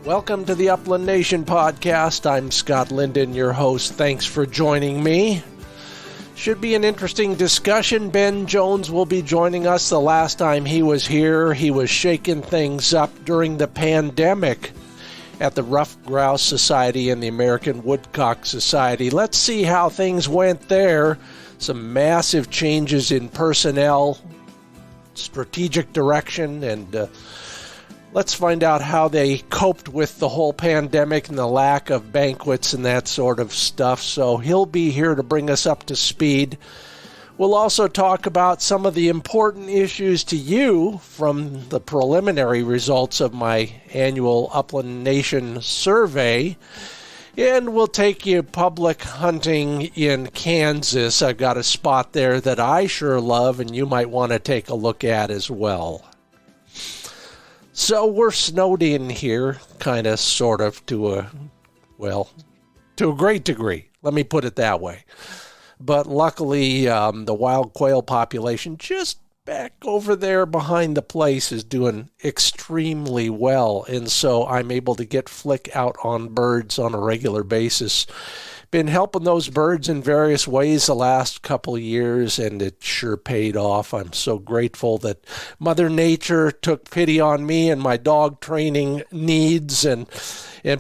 Welcome to the Upland Nation podcast. I'm Scott Linden, your host. Thanks for joining me. Should be an interesting discussion. Ben Jones will be joining us. The last time he was here, he was shaking things up during the pandemic at the Ruffed Grouse Society and the American Woodcock Society. Let's see how things went there. Some massive changes in personnel, strategic direction, and let's find out how they coped with the whole pandemic and the lack of banquets and that sort of stuff. So he'll be here to bring us up to speed. We'll also talk about some of the important issues to you from the preliminary results of my annual Upland Nation Survey. And we'll take you public hunting in Kansas. I've got a spot there that I sure love and you might want to take a look at as well. So we're snowed in here, kind of, sort of, to a great degree. Let me put it that way. But luckily, the wild quail population just back over there behind the place is doing extremely well. And so I'm able to get flick out on birds on a regular basis. Been helping those birds in various ways the last couple of years, and it sure paid off. I'm so grateful that Mother Nature took pity on me and my dog training needs and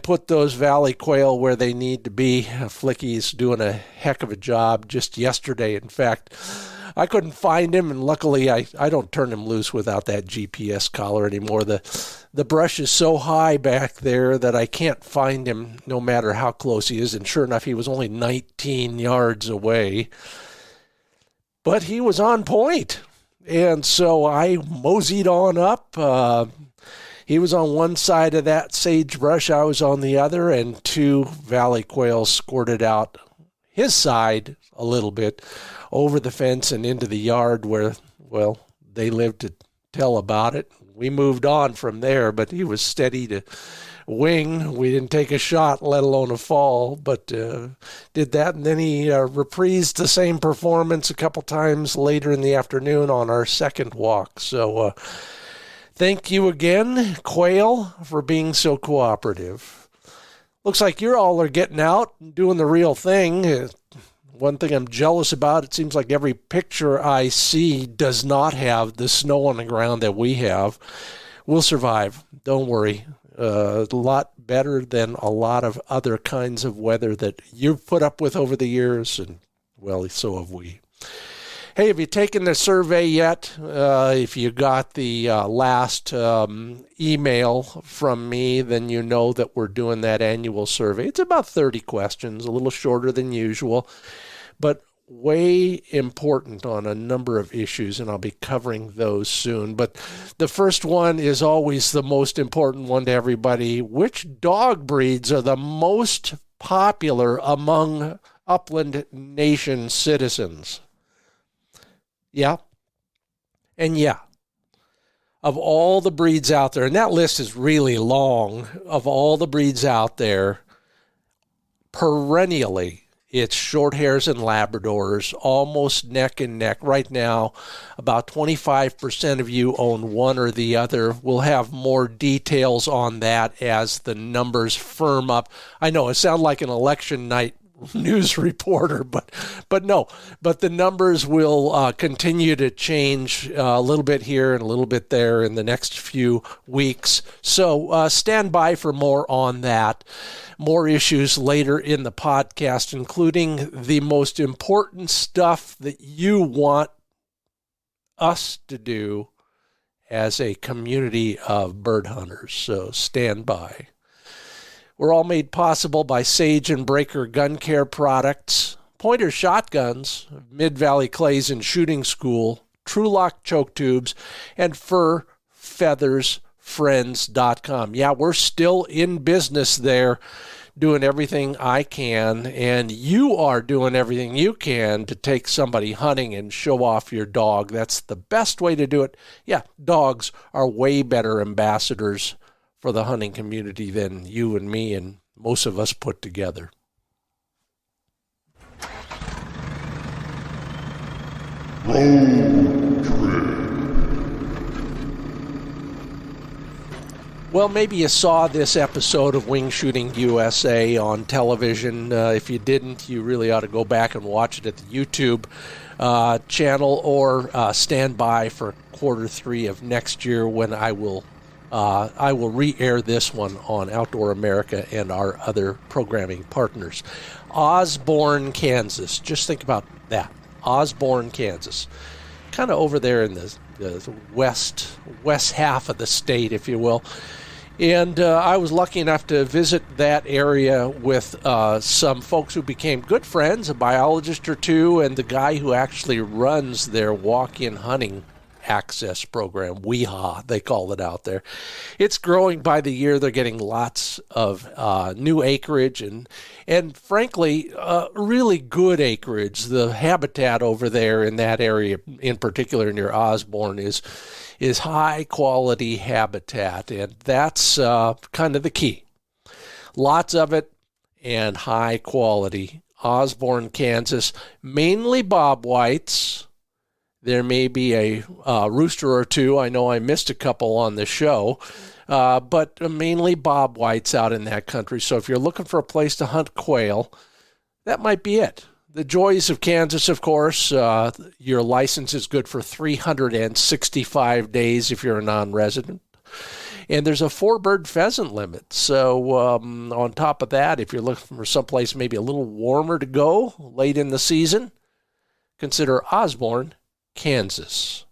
put those valley quail where they need to be. Flicky's doing a heck of a job just yesterday. In fact, I couldn't find him, and luckily I don't turn him loose without that GPS collar anymore. The brush is so high back there that I can't find him no matter how close he is, and sure enough, he was only 19 yards away. But he was on point, and so I moseyed on up. He was on one side of that sagebrush, I was on the other, and two valley quails squirted out his side a little bit over the fence and into the yard where, well, they lived to tell about it. We moved on from there, but he was steady to wing. We didn't take a shot, let alone a fall, but did that. And then he reprised the same performance a couple times later in the afternoon on our second walk. So thank you again, quail, for being so cooperative. Looks like you all are getting out and doing the real thing. One thing I'm jealous about, it seems like every picture I see does not have the snow on the ground that we have. We'll survive. Don't worry. A lot better than a lot of other kinds of weather that you've put up with over the years, and, well, so have we. Hey, have you taken the survey yet? If you got the last email from me, then you know that we're doing that annual survey. It's about 30 questions, a little shorter than usual, but way important on a number of issues, and I'll be covering those soon. But the first one is always the most important one to everybody. Which dog breeds are the most popular among Upland Nation citizens? Yeah. And yeah, of all the breeds out there, and that list is really long, of all the breeds out there, perennially, it's short hairs and Labradors, almost neck and neck. Right now, about 25% of you own one or the other. We'll have more details on that as the numbers firm up. I know it sounds like an election night news reporter, but no. But the numbers will continue to change a little bit here and a little bit there in the next few weeks. So stand by for more on that. More issues later in the podcast, including the most important stuff that you want us to do as a community of bird hunters. So stand by. We're all made possible by Sage and Breaker Gun Care products, Pointer Shotguns, Mid-Valley Clays and Shooting School, Trulock Choke Tubes, and FurFeathersFriends.com. Yeah, we're still in business there, doing everything I can, and you are doing everything you can to take somebody hunting and show off your dog. That's the best way to do it. Yeah, dogs are way better ambassadors for the hunting community than you and me and most of us put together. Well, maybe you saw this episode of Wing Shooting USA on television. If you didn't, you really ought to go back and watch it at the YouTube channel, or stand by for Q3 of next year when I will re-air this one on Outdoor America and our other programming partners. Osborne, Kansas. Just think about that. Osborne, Kansas. Kind of over there in the west half of the state, if you will. And I was lucky enough to visit that area with some folks who became good friends, a biologist or two, and the guy who actually runs their walk-in hunting access program, WEHA, they call it out there. It's growing by the year. They're getting lots of new acreage and frankly, really good acreage. The habitat over there in that area, in particular near Osborne, is high quality habitat, and that's kind of the key. Lots of it and high quality. Osborne, Kansas, mainly bobwhites. There may be a rooster or two. I know I missed a couple on the show, but mainly bobwhites out in that country. So if you're looking for a place to hunt quail, that might be it. The joys of Kansas, of course, your license is good for 365 days if you're a non-resident. And there's a 4-bird pheasant limit. So on top of that, if you're looking for someplace maybe a little warmer to go late in the season, consider Osborne, Kansas.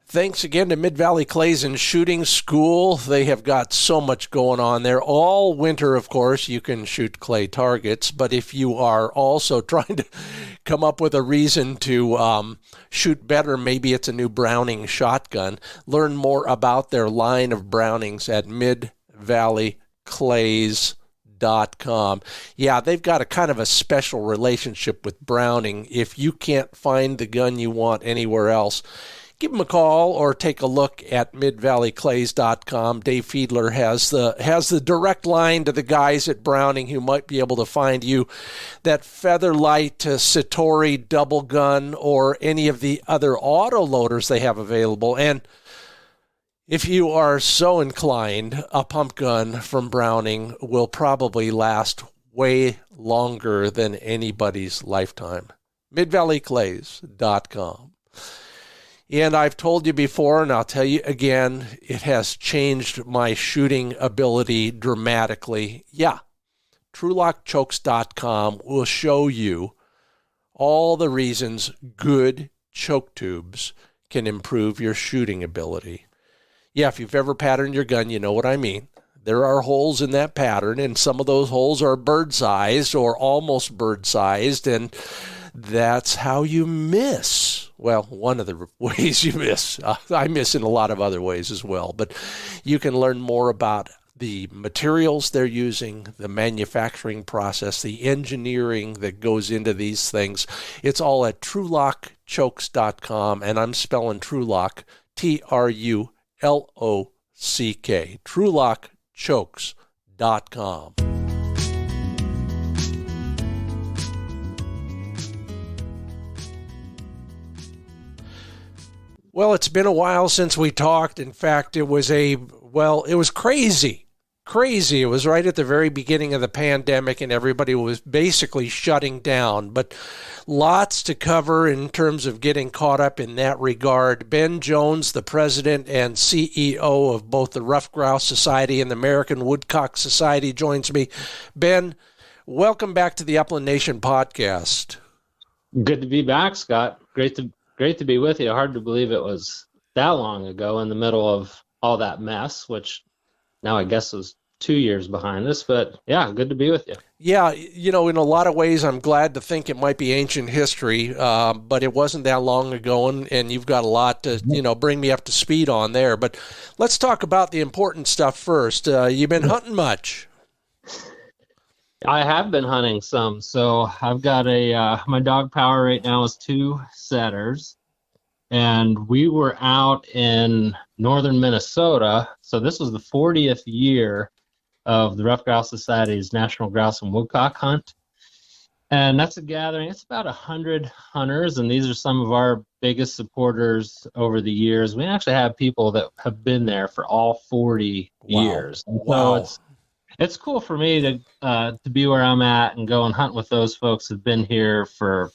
Thanks again to Mid-Valley Clays and Shooting School. They have got so much going on there. All winter, of course, you can shoot clay targets, but if you are also trying to come up with a reason to shoot better, maybe it's a new Browning shotgun, learn more about their line of Brownings at midvalleyclays.com. Yeah, they've got a kind of a special relationship with Browning. If you can't find the gun you want anywhere else, give them a call or take a look at midvalleyclays.com. Dave Fiedler has the direct line to the guys at Browning who might be able to find you that Featherlight Satori double gun or any of the other auto loaders they have available. And if you are so inclined, a pump gun from Browning will probably last way longer than anybody's lifetime. midvalleyclays.com. And I've told you before, and I'll tell you again, it has changed my shooting ability dramatically. Yeah, TrulockChokes.com will show you all the reasons good choke tubes can improve your shooting ability. Yeah, if you've ever patterned your gun, you know what I mean. There are holes in that pattern, and some of those holes are bird-sized or almost bird-sized, and that's how you miss. Well, one of the ways you miss. I miss in a lot of other ways as well, but you can learn more about the materials they're using, the manufacturing process, the engineering that goes into these things. It's all at TrulockChokes.com, and I'm spelling Trulock, Trulock, TrulockChokes.com. Well, it's been a while since we talked. In fact, it was crazy. It was right at the very beginning of the pandemic, and everybody was basically shutting down. But lots to cover in terms of getting caught up in that regard. Ben Jones, the president and CEO of both the Ruffed Grouse Society and the American Woodcock Society, joins me. Ben, welcome back to the Upland Nation podcast. Good to be back, Scott. Great to be with you. Hard to believe it was that long ago in the middle of all that mess, which now I guess is 2 years behind us. But yeah, good to be with you. Yeah, in a lot of ways, I'm glad to think it might be ancient history, but it wasn't that long ago, and you've got a lot to, bring me up to speed on there. But let's talk about the important stuff first. You've been hunting much? I have been hunting some. So I've got my dog power right now is 2 setters, and we were out in northern Minnesota. So this was the 40th year of the Ruffed Grouse Society's National Grouse and Woodcock Hunt. And that's a gathering. It's about 100 hunters, and these are some of our biggest supporters over the years. We actually have people that have been there for all 40 years. And Wow. so it's cool for me to be where I'm at and go and hunt with those folks who've been here for,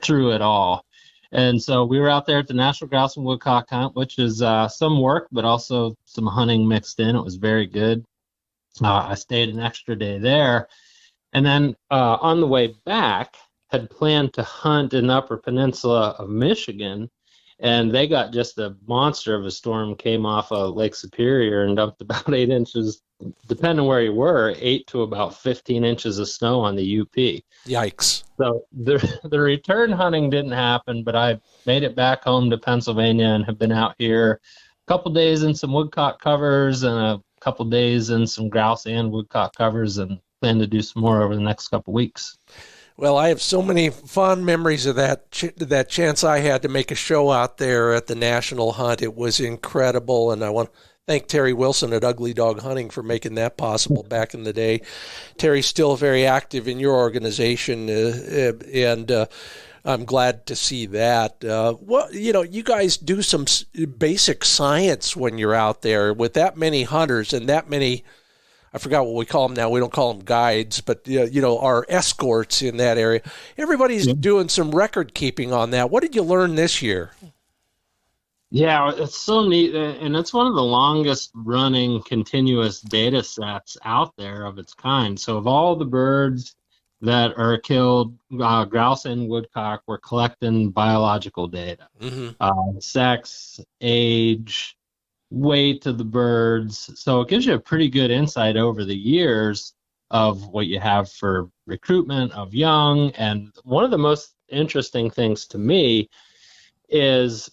through it all. And so we were out there at the National Grouse and Woodcock hunt, which is some work, but also some hunting mixed in. It was very good. I stayed an extra day there. And then on the way back, had planned to hunt in the Upper Peninsula of Michigan, and they got just a monster of a storm, came off of Lake Superior and dumped about 8 inches, depending where you were, 8 to about 15 inches of snow on the UP. Yikes. So the return hunting didn't happen, but I made it back home to Pennsylvania and have been out here a couple days in some woodcock covers and a couple days in some grouse and woodcock covers, and plan to do some more over the next couple weeks. Well, I have so many fond memories of that chance I had to make a show out there at the National Hunt. It was incredible, and I want to thank Terry Wilson at Ugly Dog Hunting for making that possible back in the day. Terry's still very active in your organization, and I'm glad to see that. You guys do some basic science when you're out there with that many hunters and that many. I forgot what we call them now. We don't call them guides, but our escorts in that area. Everybody's doing some record keeping on that. What did you learn this year? Yeah, it's so neat, and it's one of the longest running continuous data sets out there of its kind. So of all the birds that are killed, grouse and woodcock, we're collecting biological data. Mm-hmm. Sex, age, weight of the birds. So it gives you a pretty good insight over the years of what you have for recruitment of young. And one of the most interesting things to me is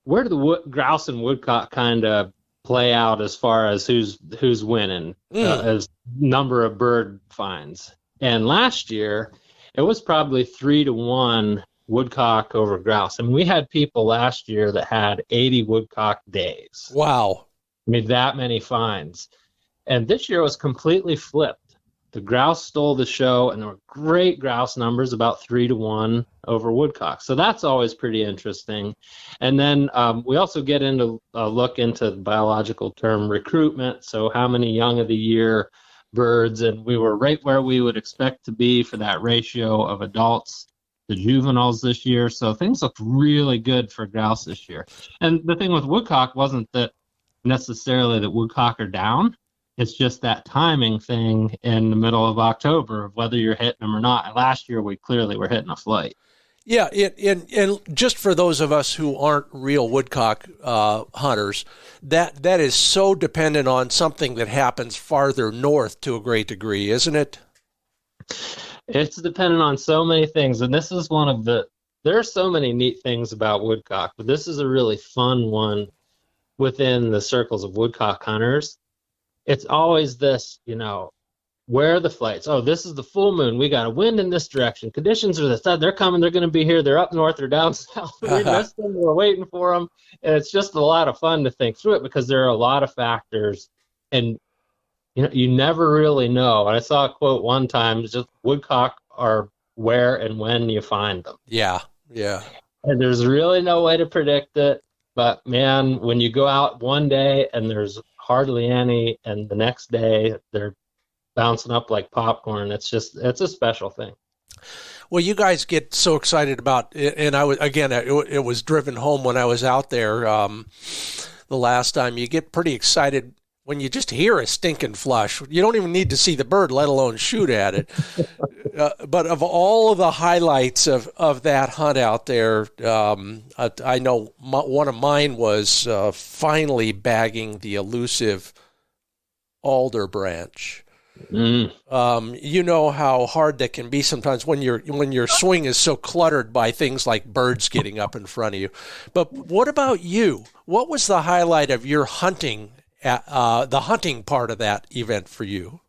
where do the grouse and woodcock kind of play out as far as who's winning as number of bird finds. And last year it was probably 3-1 woodcock over grouse. I mean, we had people last year that had 80 woodcock days. Wow. I mean, that many finds. And this year was completely flipped. The grouse stole the show, and there were great grouse numbers, about 3-1 over woodcock. So that's always pretty interesting. And then we also get into look into the biological term recruitment. So how many young of the year birds, and we were right where we would expect to be for that ratio of adults the juveniles this year. So things look really good for grouse this year. And the thing with woodcock wasn't that necessarily that woodcock are down. It's just that timing thing in the middle of October of whether you're hitting them or not. And last year we clearly were hitting a flight. Yeah, and just for those of us who aren't real woodcock hunters, that is so dependent on something that happens farther north to a great degree, isn't it? It's dependent on so many things, and this is one of there are so many neat things about woodcock, but this is a really fun one within the circles of woodcock hunters. It's always this, where are the flights? Oh, this is the full moon. We got a wind in this direction. Conditions are this. They're coming. They're going to be here. They're up north. They're down south. We missed them. We're waiting for them. And it's just a lot of fun to think through it because there are a lot of factors, and you never really know. And I saw a quote one time, just woodcock are where and when you find them. Yeah. And there's really no way to predict it. But, man, when you go out one day and there's hardly any, and the next day they're bouncing up like popcorn, it's a special thing. Well, you guys get so excited about it, and it was driven home when I was out there the last time. You get pretty excited when you just hear a stinking flush. You don't even need to see the bird, let alone shoot at it. But of all of the highlights of that hunt out there, I know one of mine was finally bagging the elusive alder branch. You know how hard that can be sometimes when your swing is so cluttered by things like birds getting up in front of you. But what about you? What was the highlight of your hunting? The hunting part of that event for you?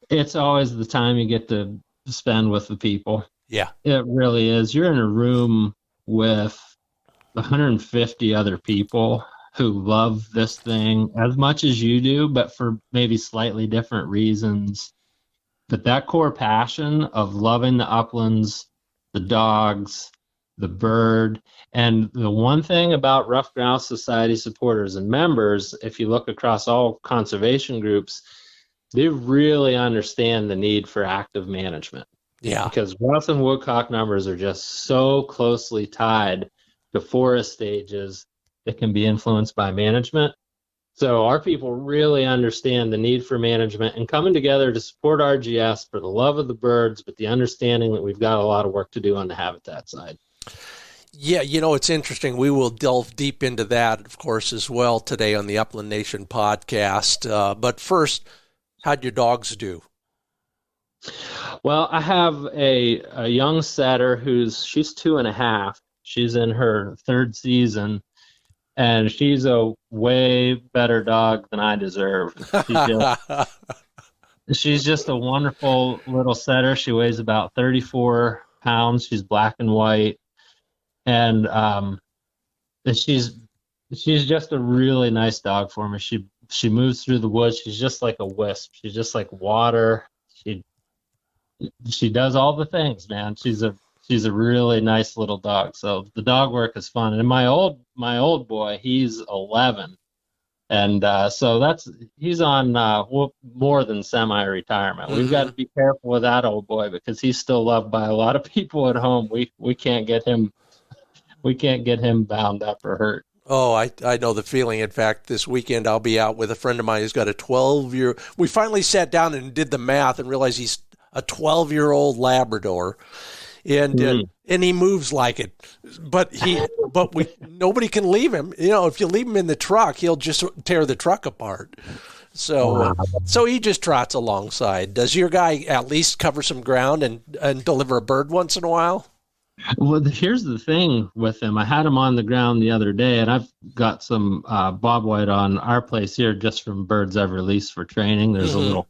It's always the time you get to spend with the people. Yeah. It really is. You're in a room with 150 other people who love this thing as much as you do, but for maybe slightly different reasons. But that core passion of loving the uplands, the dogs, the bird. And the one thing about Ruffed Grouse Society supporters and members, if you look across all conservation groups, they really understand the need for active management. Yeah. Because grouse and woodcock numbers are just so closely tied to forest stages that can be influenced by management. So our people really understand the need for management and coming together to support RGS for the love of the birds, but the understanding that we've got a lot of work to do on the habitat side. Yeah, it's interesting. We will delve deep into that, of course, as well today on the Upland Nation podcast. But first, how'd your dogs do? Well, I have a young setter she's 2.5. She's in her 3rd season, and she's a way better dog than I deserve. She's just a wonderful little setter. She weighs about 34 pounds. She's black and white, and she's just a really nice dog for me. She moves through the woods. She's just like a wisp. She's just like water. She does all the things, man. She's a really nice little dog. So the dog work is fun. And my old boy, he's 11, and so he's on more than semi-retirement. We've got to be careful with that old boy because he's still loved by a lot of people at home. We can't get him bound up or hurt. Oh, I know the feeling. In fact, this weekend I'll be out with a friend of mine who's got a 12-year. We finally sat down and did the math and realized he's a 12-year-old Labrador, and he moves like it. But nobody can leave him. If you leave him in the truck, he'll just tear the truck apart. So he just trots alongside. Does your guy at least cover some ground and deliver a bird once in a while? Well, here's the thing with him. I had him on the ground the other day, and I've got some bobwhite on our place here just from birds I've released for training. There's a little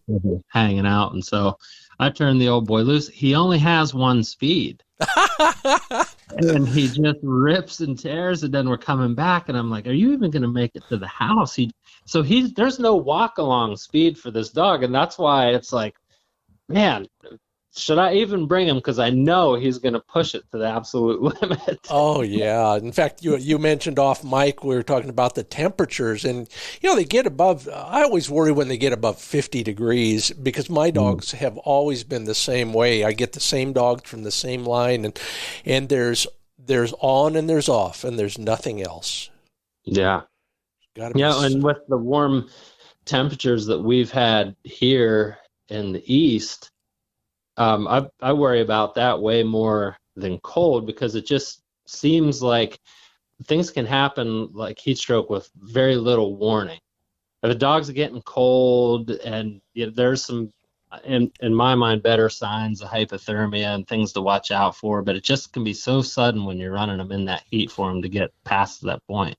hanging out, and so I turned the old boy loose. He only has 1 speed. And he just rips and tears, and then we're coming back, and I'm like, are you even going to make it to the house? There's no walk along speed for this dog, and that's why it's like, man, should I even bring him? Because I know he's going to push it to the absolute limit. Oh, yeah. In fact, you mentioned off mic, we were talking about the temperatures. And, they get above, I always worry when they get above 50 degrees because my dogs have always been the same way. I get the same dogs from the same line. And there's on and there's off and there's nothing else. Yeah. And with the warm temperatures that we've had here in the East, I worry about that way more than cold because it just seems like things can happen like heat stroke with very little warning. If the dogs are getting cold and there's some, in my mind, better signs of hypothermia and things to watch out for, but it just can be so sudden when you're running them in that heat for them to get past that point.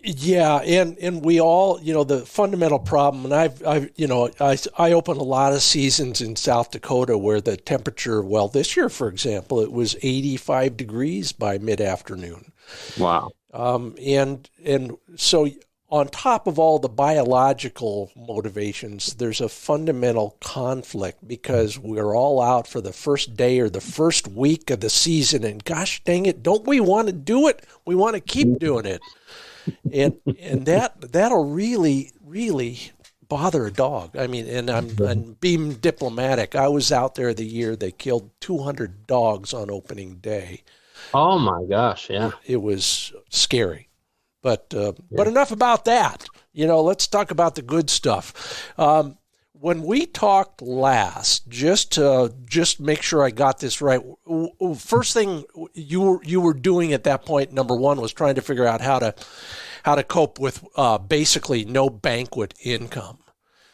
Yeah, and we all, the fundamental problem, and I open a lot of seasons in South Dakota where the temperature, this year, for example, it was 85 degrees by mid-afternoon. Wow. And so on top of all the biological motivations, there's a fundamental conflict because we're all out for the first day or the first week of the season, and gosh dang it, don't we want to do it? We want to keep doing it. And that'll really, really bother a dog. I mean, and I'm being diplomatic. I was out there the year they killed 200 dogs on opening day. Oh my gosh, yeah. It was scary. But enough about that. Let's talk about the good stuff. When we talked last, just to make sure I got this right, first thing you were doing at that point, number one, was trying to figure out how to cope with basically no banquet income.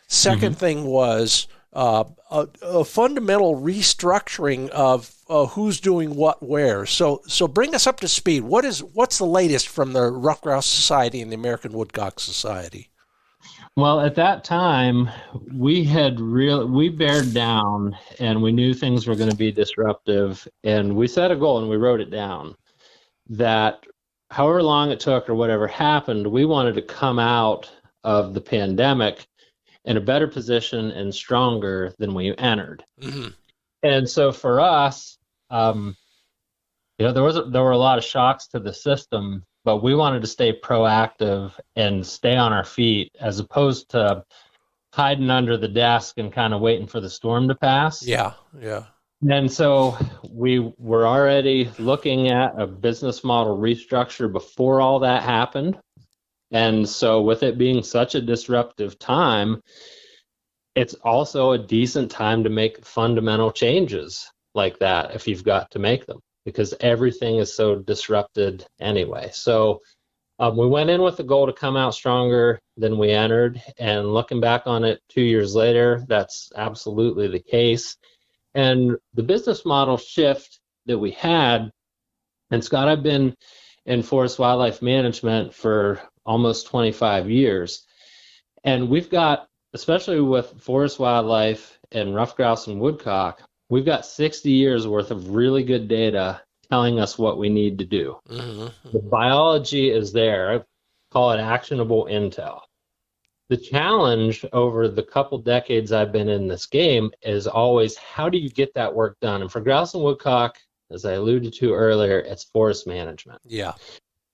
Second thing was a fundamental restructuring of who's doing what where. So bring us up to speed. What's the latest from the Ruffed Grouse Society and the American Woodcock Society? Well, at that time, we bared down, and we knew things were going to be disruptive, and we set a goal, and we wrote it down, that however long it took or whatever happened, we wanted to come out of the pandemic in a better position and stronger than we entered. Mm-hmm. And so for us, There were a lot of shocks to the system, but we wanted to stay proactive and stay on our feet as opposed to hiding under the desk and kind of waiting for the storm to pass. Yeah. And so we were already looking at a business model restructure before all that happened. And so with it being such a disruptive time, it's also a decent time to make fundamental changes like that if you've got to make them, because everything is so disrupted anyway. So we went in with the goal to come out stronger than we entered. And looking back on it 2 years later, that's absolutely the case. And the business model shift that we had, and Scott, I've been in forest wildlife management for almost 25 years. And we've got, especially with forest wildlife and ruffed grouse and woodcock, we've got 60 years worth of really good data telling us what we need to do. Mm-hmm. The biology is there. I call it actionable intel. The challenge over the couple decades I've been in this game is always, how do you get that work done? And for grouse and woodcock, as I alluded to earlier, it's forest management. Yeah.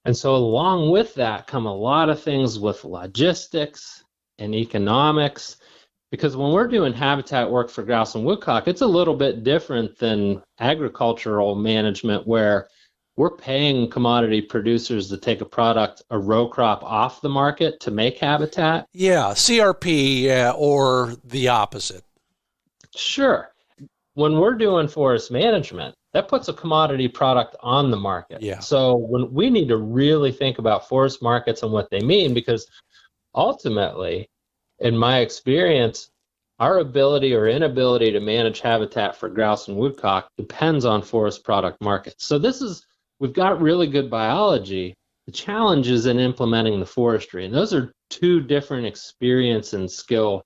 And so along with that come a lot of things with logistics and economics, because when we're doing habitat work for grouse and woodcock, it's a little bit different than agricultural management, where we're paying commodity producers to take a row crop off the market to make habitat. Yeah, CRP or the opposite. Sure. When we're doing forest management, that puts a commodity product on the market. Yeah. So when we need to really think about forest markets and what they mean, because ultimately, in my experience, our ability or inability to manage habitat for grouse and woodcock depends on forest product markets. So we've got really good biology. The challenge is in implementing the forestry. And those are two different experience and skill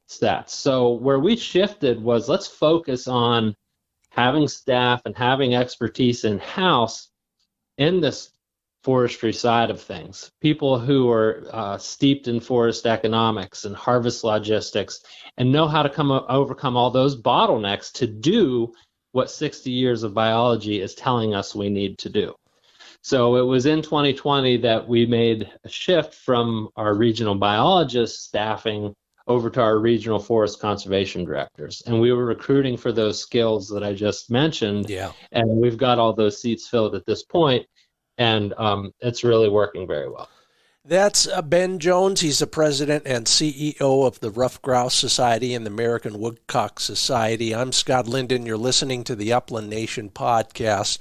sets. So where we shifted was, let's focus on having staff and having expertise in-house in this forestry side of things. People who are steeped in forest economics and harvest logistics and know how to overcome all those bottlenecks to do what 60 years of biology is telling us we need to do. So it was in 2020 that we made a shift from our regional biologist staffing over to our regional forest conservation directors. And we were recruiting for those skills that I just mentioned. Yeah. And we've got all those seats filled at this point, and it's really working very well. That's Ben Jones. He's the president and CEO of the Ruffed Grouse Society and the American Woodcock Society. I'm Scott Linden. You're listening to the Upland Nation podcast.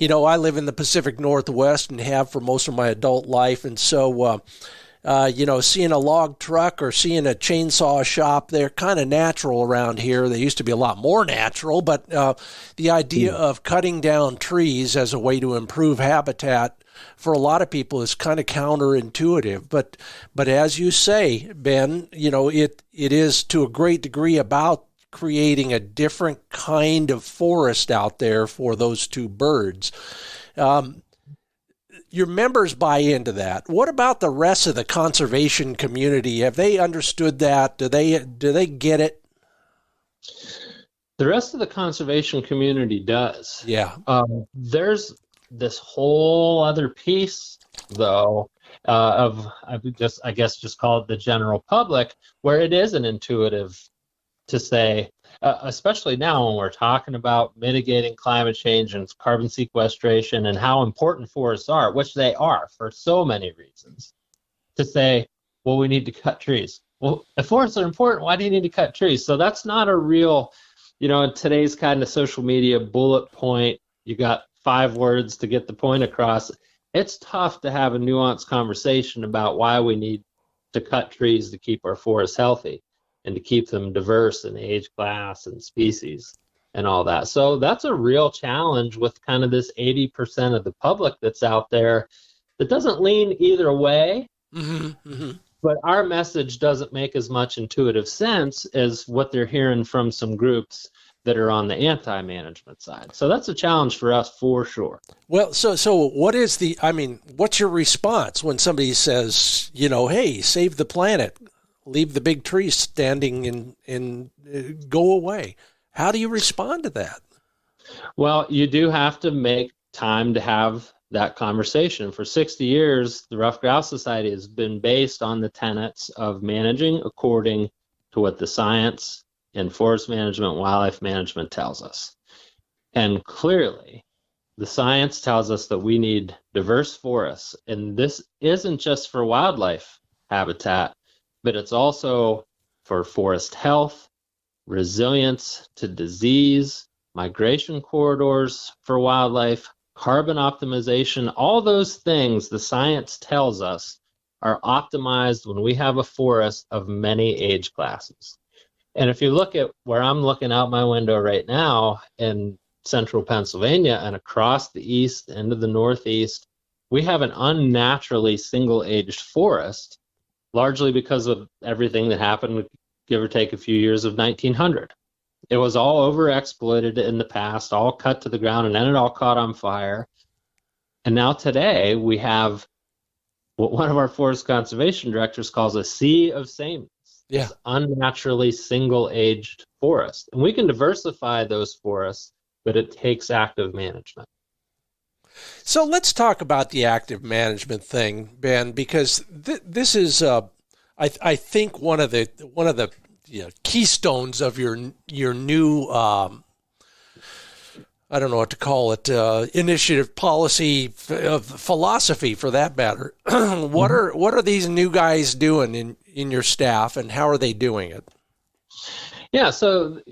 You know, I live in the Pacific Northwest and have for most of my adult life. And so, seeing a log truck or seeing a chainsaw shop, they're kind of natural around here. They used to be a lot more natural, but the idea of cutting down trees as a way to improve habitat for a lot of people is kind of counterintuitive. But as you say, Ben, it is to a great degree about creating a different kind of forest out there for those two birds. Your members buy into that. What about the rest of the conservation community? Have they understood that? Do they get it? The rest of the conservation community does. Yeah. There's this whole other piece, though, of I guess just call it the general public, where it isn't intuitive to say, especially now when we're talking about mitigating climate change and carbon sequestration and how important forests are, which they are for so many reasons, to say, well, we need to cut trees. Well, if forests are important, why do you need to cut trees? So that's not a real, in today's kind of social media bullet point, you got 5 words to get the point across. It's tough to have a nuanced conversation about why we need to cut trees to keep our forests healthy and to keep them diverse in age class and species and all that. So that's a real challenge with kind of this 80% of the public that's out there that doesn't lean either way. Mm-hmm, mm-hmm. But our message doesn't make as much intuitive sense as what they're hearing from some groups that are on the anti-management side. So that's a challenge for us for sure. Well, so what's your response when somebody says, hey, save the planet, leave the big trees standing and go away? How do you respond to that? Well, you do have to make time to have that conversation. For 60 years, the Ruffed Grouse Society has been based on the tenets of managing according to what the science and forest management, wildlife management tells us. And clearly, the science tells us that we need diverse forests. And this isn't just for wildlife habitat, but it's also for forest health, resilience to disease, migration corridors for wildlife, carbon optimization. All those things the science tells us are optimized when we have a forest of many age classes. And if you look at where I'm looking out my window right now in central Pennsylvania and across the east into the northeast, we have an unnaturally single-aged forest, largely because of everything that happened, give or take a few years, of 1900. It was all overexploited in the past, all cut to the ground, and then it all caught on fire. And now today we have what one of our forest conservation directors calls a sea of sameness. Yeah. This unnaturally single-aged forest. And we can diversify those forests, but it takes active management. So let's talk about the active management thing, Ben, because this is, I think, one of the keystones of your new, I don't know what to call it, initiative, policy, philosophy, for that matter. What are these new guys doing in your staff, and how are they doing it? Yeah, so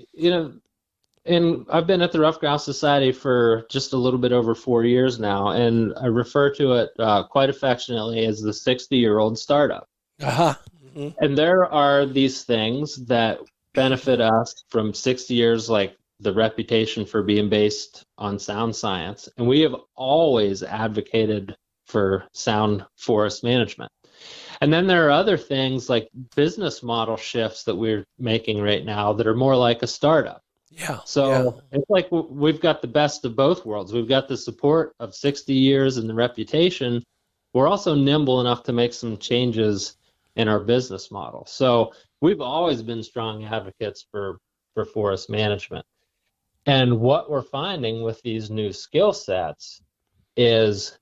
and I've been at the Ruffed Grouse Society for just a little bit over 4 years now, and I refer to it quite affectionately as the 60-year-old startup. Uh-huh. Mm-hmm. And there are these things that benefit us from 60 years, like the reputation for being based on sound science. And we have always advocated for sound forest management. And then there are other things like business model shifts that we're making right now that are more like a startup. Yeah. So it's like we've got the best of both worlds. We've got the support of 60 years and the reputation. We're also nimble enough to make some changes in our business model. So we've always been strong advocates for forest management. And what we're finding with these new skill sets is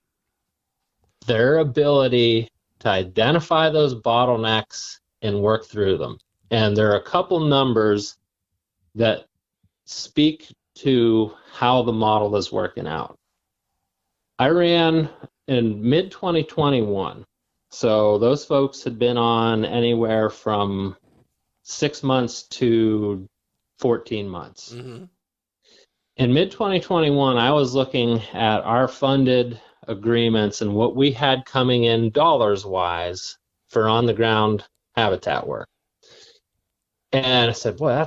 their ability to identify those bottlenecks and work through them. And there are a couple numbers that speak to how the model is working out. I ran in mid-2021. So those folks had been on anywhere from 6 months to 14 months. Mm-hmm. In mid-2021, I was looking at our funded agreements and what we had coming in dollars-wise for on-the-ground habitat work. And I said, boy,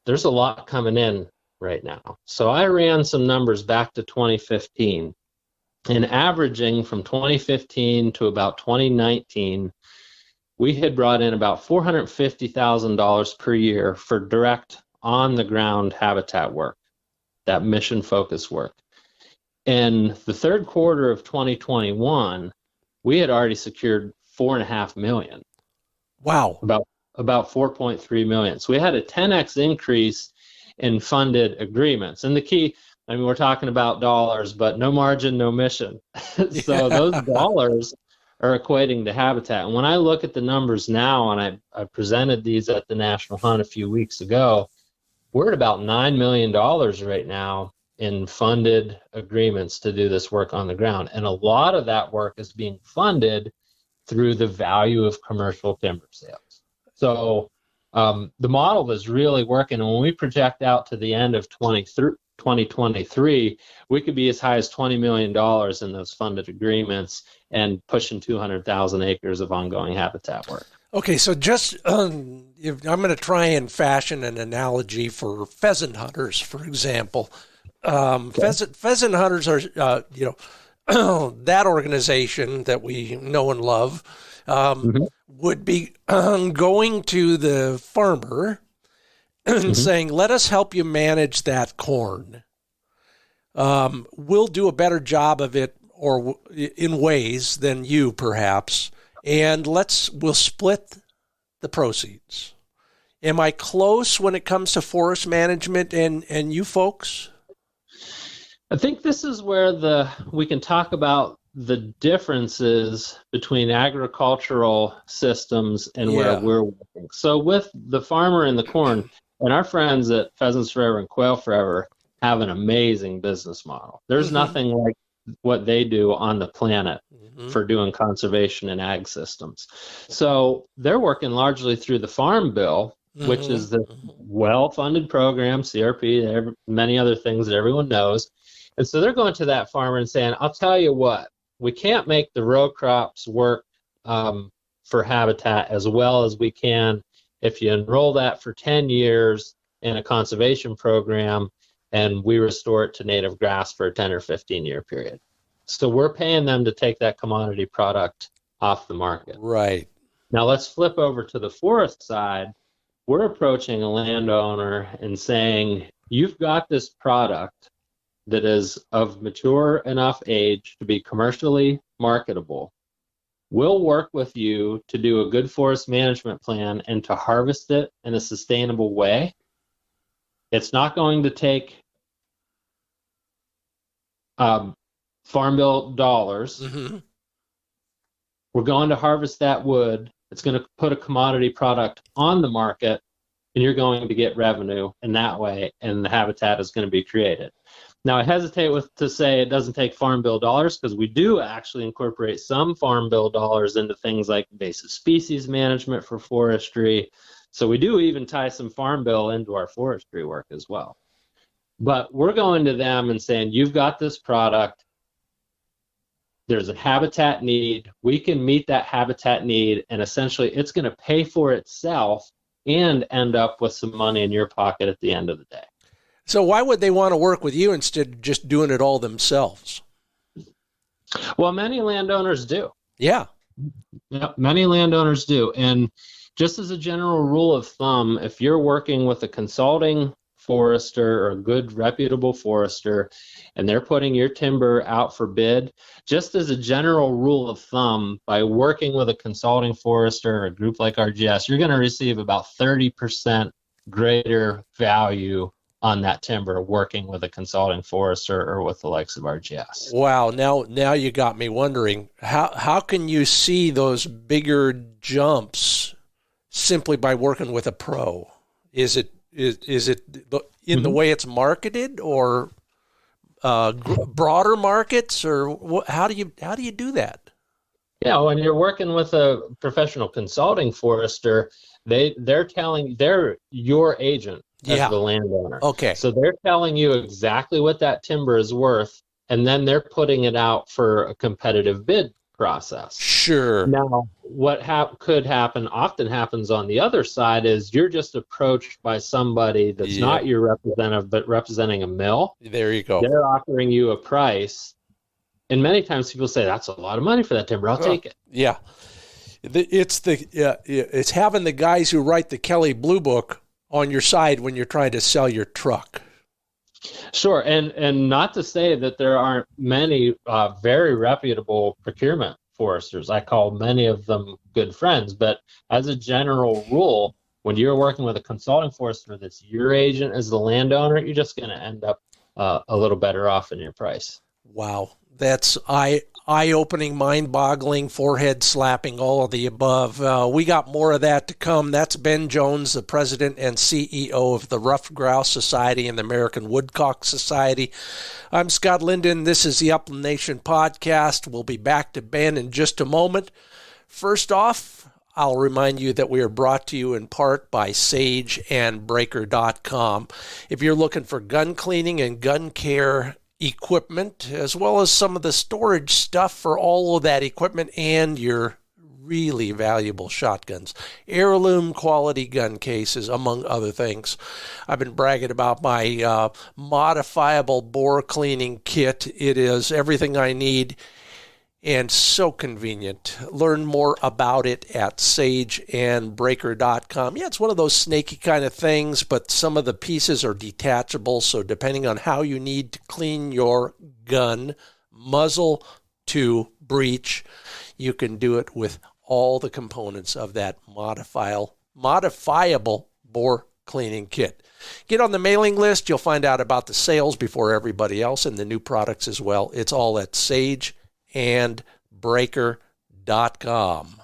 there's a lot coming in right now. So I ran some numbers back to 2015. And averaging from 2015 to about 2019, we had brought in about $450,000 per year for direct on-the-ground habitat work, that mission-focused work. In the third quarter of 2021, we had already secured $4.5 million. Wow. About $4.3 million. So we had a 10x increase in funded agreements. And the key, I mean, we're talking about dollars, but no margin, no mission. So those dollars are equating to habitat. And when I look at the numbers now, and I presented these at the National Hunt a few weeks ago, we're at about $9 million right now in funded agreements to do this work on the ground. And a lot of that work is being funded through the value of commercial timber sales. So the model is really working. And when we project out to the end of 2023, we could be as high as $20 million in those funded agreements and pushing 200,000 acres of ongoing habitat work. Okay, so just I'm going to try and fashion an analogy for pheasant hunters, for example. Okay. Pheasant hunters are, that organization that we know and love would be going to the farmer and saying, let us help you manage that corn. We'll do a better job of it or in ways than you, perhaps, and we'll split the proceeds. Am I close when it comes to forest management and you folks? I think this is where we can talk about the differences between agricultural systems and where Yeah. we're working. So with the farmer and the corn, and our friends at Pheasants Forever and Quail Forever have an amazing business model. There's Mm-hmm. nothing like what they do on the planet Mm-hmm. for doing conservation and ag systems. So they're working largely through the Farm Bill, which is the Mm-hmm. well-funded program, CRP, many other things that everyone knows. And so they're going to that farmer and saying, I'll tell you what, we can't make the row crops work for habitat as well as we can if you enroll that for 10 years in a conservation program and we restore it to native grass for a 10 or 15-year period. So we're paying them to take that commodity product off the market. Right. Now let's flip over to the forest side. We're approaching a landowner and saying, you've got this product that is of mature enough age to be commercially marketable. We'll work with you to do a good forest management plan and to harvest it in a sustainable way. It's not going to take Farm Bill dollars. Mm-hmm. We're going to harvest that wood. It's going to put a commodity product on the market, and you're going to get revenue in that way, and the habitat is going to be created. Now, I hesitate to say it doesn't take Farm Bill dollars because we do actually incorporate some Farm Bill dollars into things like invasive species management for forestry. So we do even tie some Farm Bill into our forestry work as well. But we're going to them and saying, you've got this product. There's a habitat need. We can meet that habitat need, and essentially it's going to pay for itself and end up with some money in your pocket at the end of the day. So why would they want to work with you instead of just doing it all themselves? Well, many landowners do. Yeah. Yep, many landowners do. And just as a general rule of thumb, if you're working with a consulting forester or a good reputable forester and they're putting your timber out for bid, just as a general rule of thumb, by working with a consulting forester or a group like RGS, you're going to receive about 30% greater value on that timber working with a consulting forester or with the likes of RGS. Wow. Now you got me wondering, how can you see those bigger jumps simply by working with a pro? Is it in the way it's marketed, or broader markets, or how do you do that? Yeah, when you're working with a professional consulting forester, they're your agent as the landowner. Okay. So they're telling you exactly what that timber is worth, and then they're putting it out for a competitive bid process. Sure. Now, what often happens on the other side is you're just approached by somebody that's not your representative, but representing a mill. There you go. They're offering you a price. And many times people say, that's a lot of money for that timber. I'll take it. Yeah. It's having the guys who write the Kelley Blue Book on your side when you're trying to sell your truck. Sure. And not to say that there aren't many very reputable procurement foresters. I call many of them good friends. But as a general rule, when you're working with a consulting forester that's your agent as the landowner, you're just going to end up a little better off in your price. Wow. That's eye-opening, mind-boggling, forehead-slapping, all of the above. We got more of that to come. That's Ben Jones, the president and CEO of the Ruffed Grouse Society and the American Woodcock Society. I'm Scott Linden. This is the Upland Nation podcast. We'll be back to Ben in just a moment. First off, I'll remind you that we are brought to you in part by sageandbreaker.com. If you're looking for gun cleaning and gun care equipment, as well as some of the storage stuff for all of that equipment and your really valuable shotguns, heirloom quality gun cases, among other things. I've been bragging about my modifiable bore cleaning kit. It is everything I need and so convenient. Learn more about it at sageandbreaker.com. Yeah, it's one of those snaky kind of things, but some of the pieces are detachable, so depending on how you need to clean your gun, muzzle to breech, you can do it with all the components of that modifiable bore cleaning kit. Get on the mailing list. You'll find out about the sales before everybody else and the new products as well. It's all at sageandbreaker.com.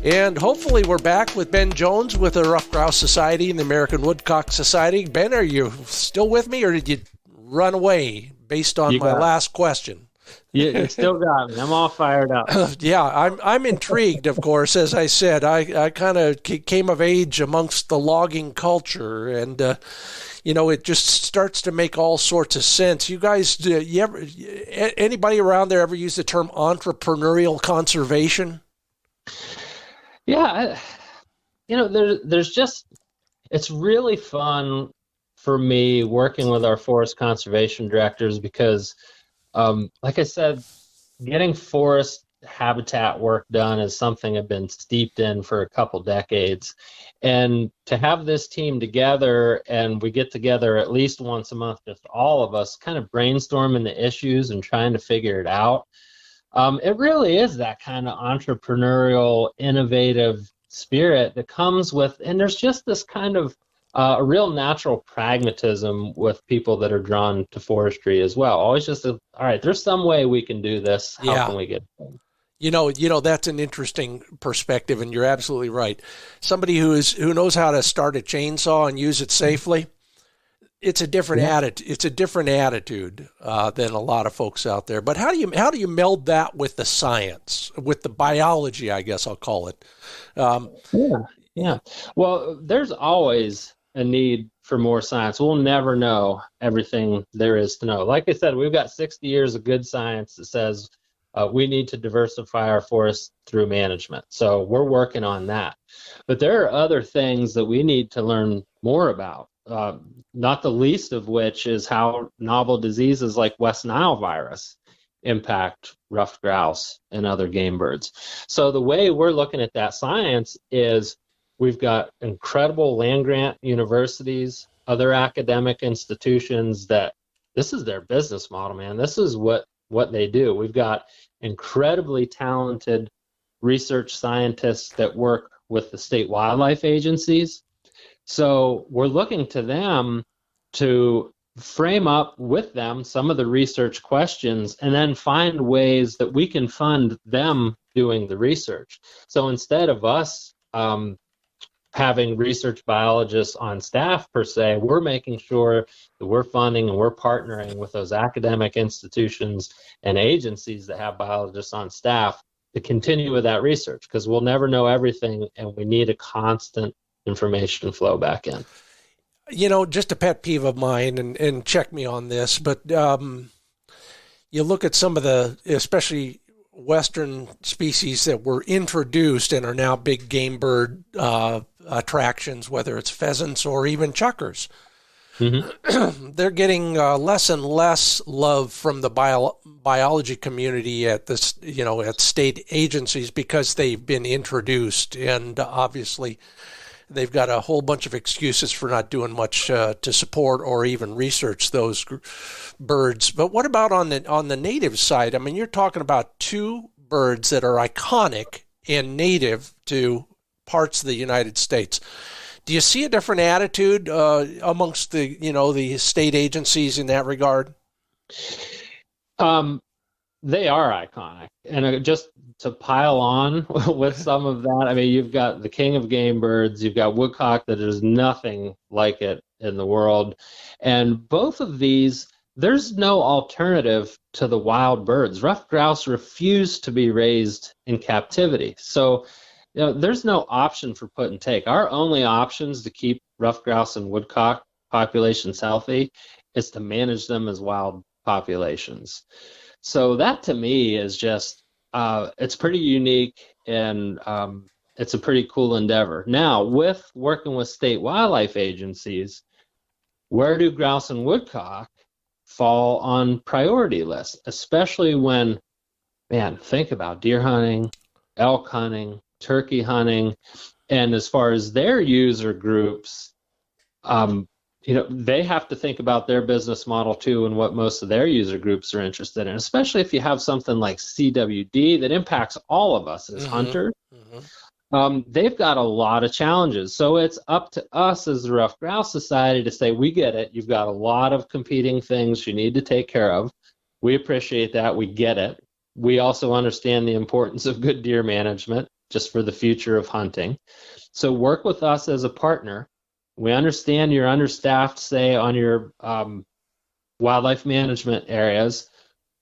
And hopefully we're back with Ben Jones with the Ruffed Grouse Society and the American Woodcock Society. Ben, are you still with me, or did you run away based on my last question? You still got me. I'm all fired up. Yeah, I'm intrigued, of course. As I said, I kind of came of age amongst the logging culture, and it just starts to make all sorts of sense. You guys, anybody around there ever use the term entrepreneurial conservation? Yeah, there's just, it's really fun for me working with our forest conservation directors because, like I said, getting forest habitat work done is something I've been steeped in for a couple decades. And to have this team together, and we get together at least once a month, just all of us kind of brainstorming the issues and trying to figure it out. It really is that kind of entrepreneurial, innovative spirit that comes with, and there's just this kind of a real natural pragmatism with people that are drawn to forestry as well. Always just, all right, there's some way we can do this. How can we get it done? That's an interesting perspective, and you're absolutely right. Somebody who knows how to start a chainsaw and use it safely, it's a different attitude. It's a different attitude than a lot of folks out there. But how do you meld that with the science, with the biology, I guess I'll call it? Yeah. Well, there's always a need for more science. We'll never know everything there is to know. Like I said, we've got 60 years of good science that says we need to diversify our forests through management. So we're working on that. But there are other things that we need to learn more about. Not the least of which is how novel diseases like West Nile virus impact ruffed grouse and other game birds. So the way we're looking at that science is we've got incredible land-grant universities, other academic institutions that this is their business model, man. This is what they do. We've got incredibly talented research scientists that work with the state wildlife agencies. So we're looking to them to frame up with them some of the research questions and then find ways that we can fund them doing the research. So instead of us having research biologists on staff per se, we're making sure that we're funding and we're partnering with those academic institutions and agencies that have biologists on staff to continue with that research, because we'll never know everything and we need a constant information flow back in. Just a pet peeve of mine, and check me on this, but you look at some of the, especially Western species that were introduced and are now big game bird attractions, whether it's pheasants or even chukars. Mm-hmm. They're getting less and less love from the biology community at this, at state agencies because they've been introduced, and obviously they've got a whole bunch of excuses for not doing much to support or even research those birds. But what about on the native side? I mean, you're talking about two birds that are iconic and native to parts of the United States. Do you see a different attitude amongst the state agencies in that regard? They are iconic, and just to pile on with some of that, I mean, you've got the king of game birds, you've got woodcock that is nothing like it in the world, and both of these, there's no alternative to the wild birds. Ruffed grouse refuse to be raised in captivity, so there's no option for put and take. Our only options to keep ruffed grouse and woodcock populations healthy is to manage them as wild populations. So that to me is just, it's pretty unique, and it's a pretty cool endeavor. Now, with working with state wildlife agencies, where do grouse and woodcock fall on priority lists, especially when, man, think about deer hunting, elk hunting, turkey hunting, and as far as their user groups, they have to think about their business model too and what most of their user groups are interested in, especially if you have something like CWD that impacts all of us as hunters. They've got a lot of challenges. So it's up to us as the Ruffed Grouse Society to say, we get it. You've got a lot of competing things you need to take care of. We appreciate that. We get it. We also understand the importance of good deer management just for the future of hunting. So work with us as a partner. We understand you're understaffed, say, on your wildlife management areas.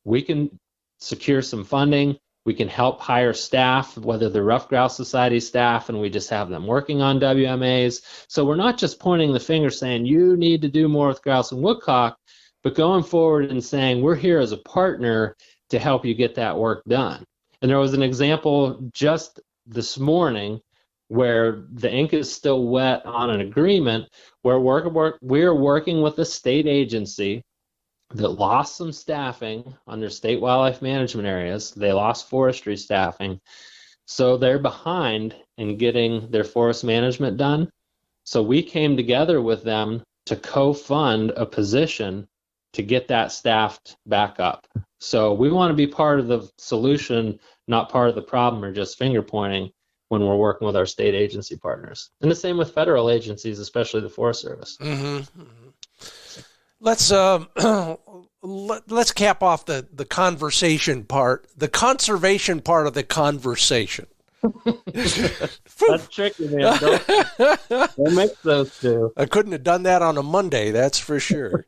We can secure some funding. We can help hire staff, whether the Ruffed Grouse Society staff, and we just have them working on WMAs. So we're not just pointing the finger saying, you need to do more with grouse and woodcock, but going forward and saying, we're here as a partner to help you get that work done. And there was an example just this morning where the ink is still wet on an agreement where we're working with a state agency that lost some staffing on their state wildlife management areas. They lost forestry staffing. So they're behind in getting their forest management done. So we came together with them to co-fund a position to get that staffed back up. So we want to be part of the solution, not part of the problem or just finger pointing when we're working with our state agency partners. And the same with federal agencies, especially the Forest Service. Let's cap off the conversation part, the conservation part of the conversation. That's tricky, man. Don't mix those two. I couldn't have done that on a Monday, that's for sure.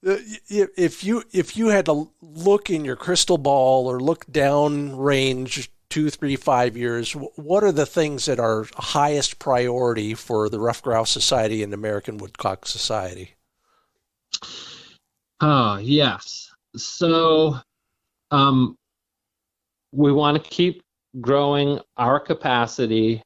If you had to look in your crystal ball or look down range 2, 3, 5 years, what are the things that are highest priority for the Ruffed Grouse Society and American Woodcock Society? Yes. So we want to keep growing our capacity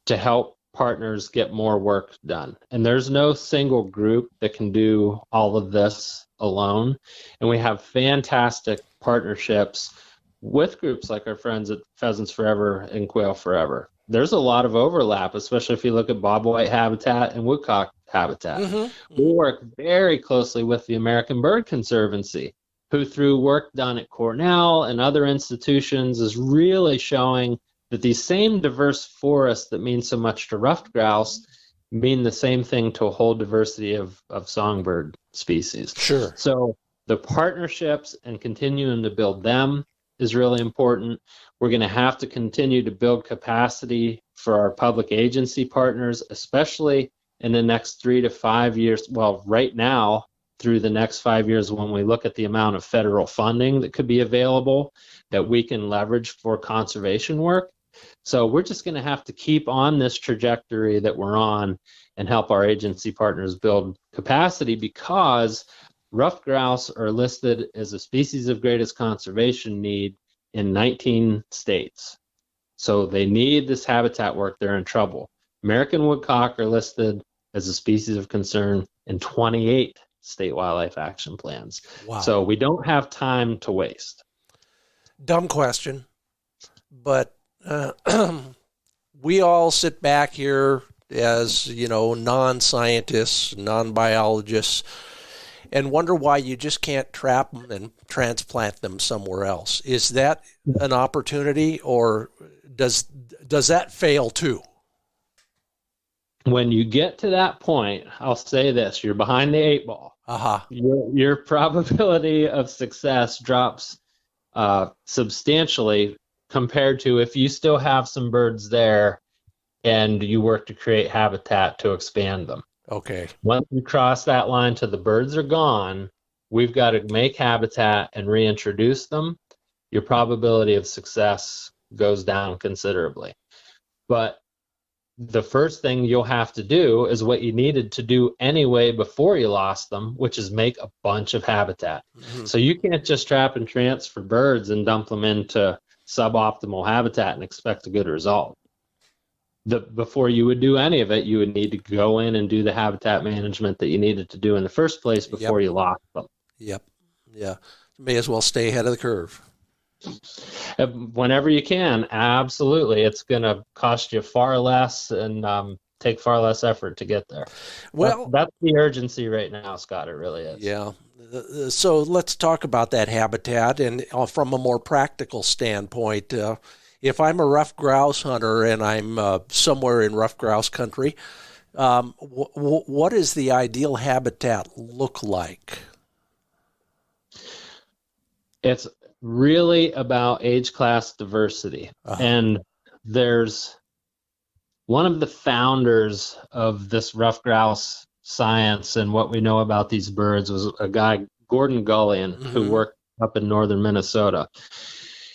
to help partners get more work done. And there's no single group that can do all of this alone. And we have fantastic partnerships with groups like our friends at Pheasants Forever and Quail Forever. There's a lot of overlap, especially if you look at bobwhite habitat and woodcock habitat. We work very closely with the American Bird Conservancy, who through work done at Cornell and other institutions is really showing that these same diverse forests that mean so much to ruffed grouse mean the same thing to a whole diversity of songbird species. Sure. So the partnerships and continuing to build them is really important. We're going to have to continue to build capacity for our public agency partners, especially in the next 3 to 5 years. Well, right now, through the next 5 years, when we look at the amount of federal funding that could be available that we can leverage for conservation work. So we're just going to have to keep on this trajectory that we're on and help our agency partners build capacity, because ruffed grouse are listed as a species of greatest conservation need in 19 states. So they need this habitat work. They're in trouble. American woodcock are listed as a species of concern in 28 state wildlife action plans. Wow. So we don't have time to waste. Dumb question, but we all sit back here as, non-scientists, non-biologists, and wonder why you just can't trap them and transplant them somewhere else. Is that an opportunity, or does that fail too? When you get to that point, I'll say this: you're behind the 8 ball. Your probability of success drops substantially compared to if you still have some birds there and you work to create habitat to expand them. Okay. Once you cross that line to the birds are gone, we've got to make habitat and reintroduce them. Your probability of success goes down considerably. But the first thing you'll have to do is what you needed to do anyway before you lost them, which is make a bunch of habitat. So you can't just trap and transfer birds and dump them into suboptimal habitat and expect a good result. Before you would do any of it, you would need to go in and do the habitat management that you needed to do in the first place before you lost them. Yep. Yeah. May as well stay ahead of the curve. Whenever you can, absolutely. It's going to cost you far less in take far less effort to get there. Well, that's the urgency right now, Scott. It really is. Yeah. So let's talk about that habitat, and from a more practical standpoint, if I'm a ruffed grouse hunter and I'm somewhere in ruffed grouse country, what does the ideal habitat look like? It's really about age class diversity. And there's one of the founders of this ruffed grouse science and what we know about these birds was a guy, Gordon Gullion, who worked up in northern Minnesota.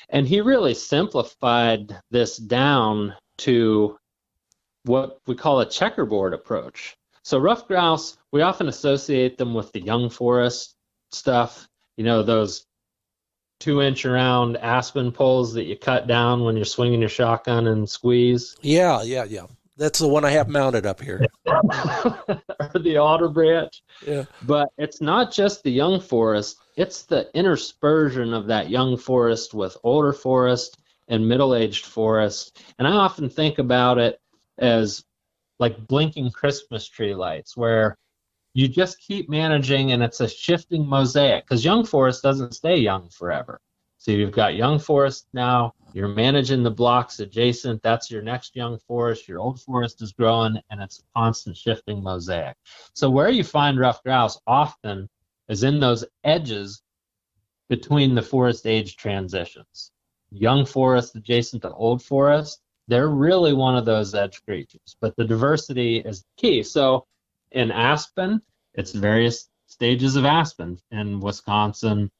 And he really simplified this down to what we call a checkerboard approach. So ruffed grouse, we often associate them with the young forest stuff, those 2-inch around aspen poles that you cut down when you're swinging your shotgun and squeeze. Yeah. That's the one I have mounted up here. Or the alder branch. Yeah. But it's not just the young forest, it's the interspersion of that young forest with older forest and middle-aged forest. And I often think about it as like blinking Christmas tree lights, where you just keep managing and it's a shifting mosaic, because young forest doesn't stay young forever. So you've got young forest now, you're managing the blocks adjacent, that's your next young forest, your old forest is growing, and it's a constant shifting mosaic. So where you find ruffed grouse often is in those edges between the forest age transitions. Young forest adjacent to old forest, they're really one of those edge creatures, but the diversity is key. So in aspen, it's various stages of aspen in Wisconsin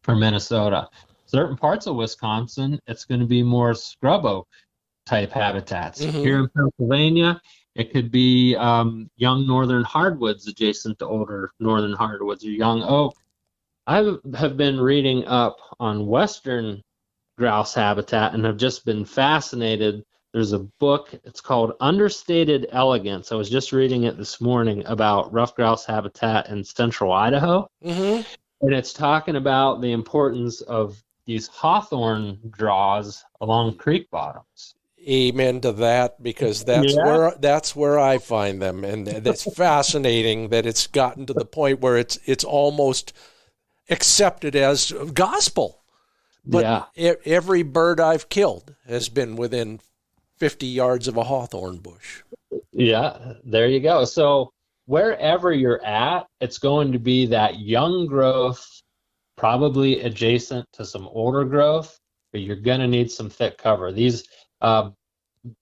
or Minnesota. Certain parts of Wisconsin, it's going to be more scrub oak type habitats. Here in Pennsylvania, it could be young northern hardwoods adjacent to older northern hardwoods or young oak. I have been reading up on western grouse habitat and have just been fascinated. There's a book, it's called Understated Elegance. I was just reading it this morning about ruffed grouse habitat in central Idaho. And it's talking about the importance of these hawthorn draws along creek bottoms. Amen to that, because that's where I find them, and it's fascinating that it's gotten to the point where it's almost accepted as gospel. But every bird I've killed has been within 50 yards of a hawthorn bush. Yeah, there you go. So wherever you're at, it's going to be that young growth, probably adjacent to some older growth, but you're going to need some thick cover. These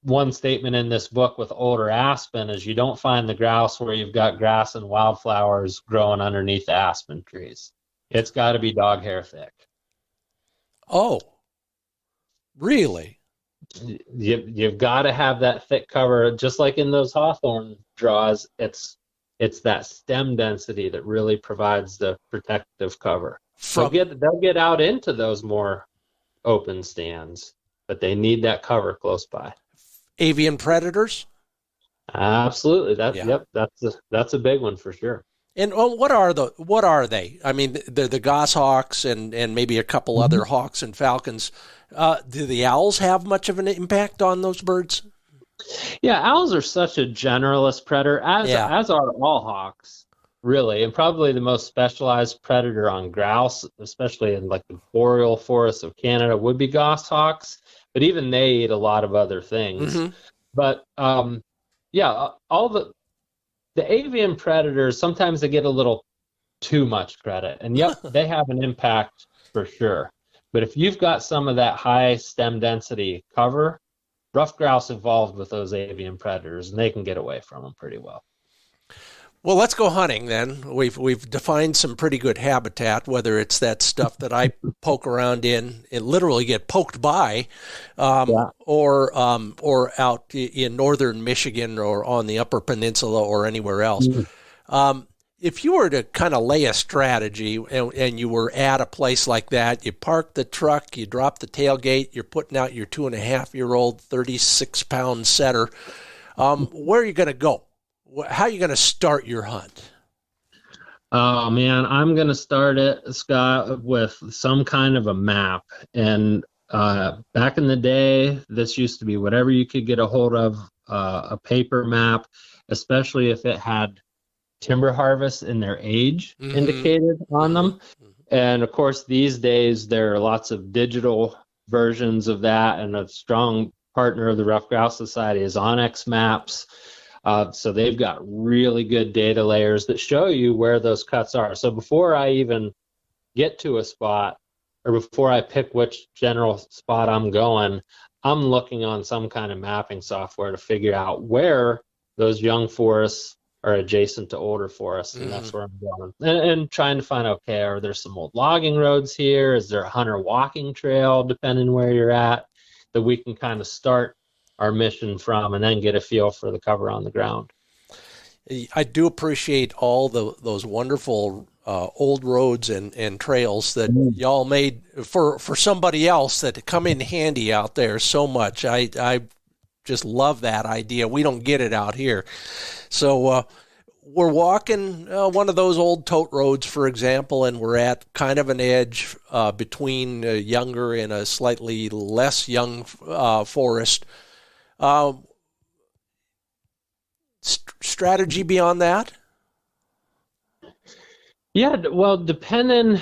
one statement in this book with older aspen is you don't find the grouse where you've got grass and wildflowers growing underneath the aspen trees. It's got to be dog hair thick. Oh, really? You've got to have that thick cover, just like in those hawthorn draws. It's that stem density that really provides the protective cover. They'll get out into those more open stands, but they need that cover close by. Avian predators? Absolutely. That's a big one for sure. And what are they? I mean, the goshawks and maybe a couple other hawks and falcons. Do the owls have much of an impact on those birds? Yeah, owls are such a generalist predator, as are all hawks, really, and probably the most specialized predator on grouse, especially in like the boreal forests of Canada, would be goshawks. But even they eat a lot of other things. But all the avian predators, sometimes they get a little too much credit, and they have an impact for sure. But if you've got some of that high stem density cover, ruffed grouse evolved with those avian predators, and they can get away from them pretty well. Well, let's go hunting then. We've defined some pretty good habitat, whether it's that stuff that I poke around in and literally get poked by, or out in northern Michigan or on the Upper Peninsula or anywhere else. If you were to kind of lay a strategy and you were at a place like that, you park the truck, you drop the tailgate, you're putting out your 2.5-year-old 36-pound setter, where are you going to go? How are you going to start your hunt? Oh, man, I'm going to start it, Scott, with some kind of a map. And back in the day, this used to be whatever you could get a hold of a paper map, especially if it had timber harvest and their age indicated on them. And of course, these days there are lots of digital versions of that, and a strong partner of the Ruffed Grouse Society is Onyx Maps. So they've got really good data layers that show you where those cuts are. So before I even get to a spot, or before I pick which general spot I'm going, I'm looking on some kind of mapping software to figure out where those young forests are adjacent to older forests, and that's where I'm going. And trying to find, okay, are there some old logging roads here? Is there a hunter walking trail, depending where you're at, that we can kind of start our mission from, and then get a feel for the cover on the ground. I do appreciate all those wonderful old roads and trails that y'all made for somebody else that come in handy out there so much. I just love that idea. We don't get it out here. So we're walking one of those old tote roads, for example, and we're at kind of an edge between younger and a slightly less young forest. Strategy beyond that? Yeah, well, depending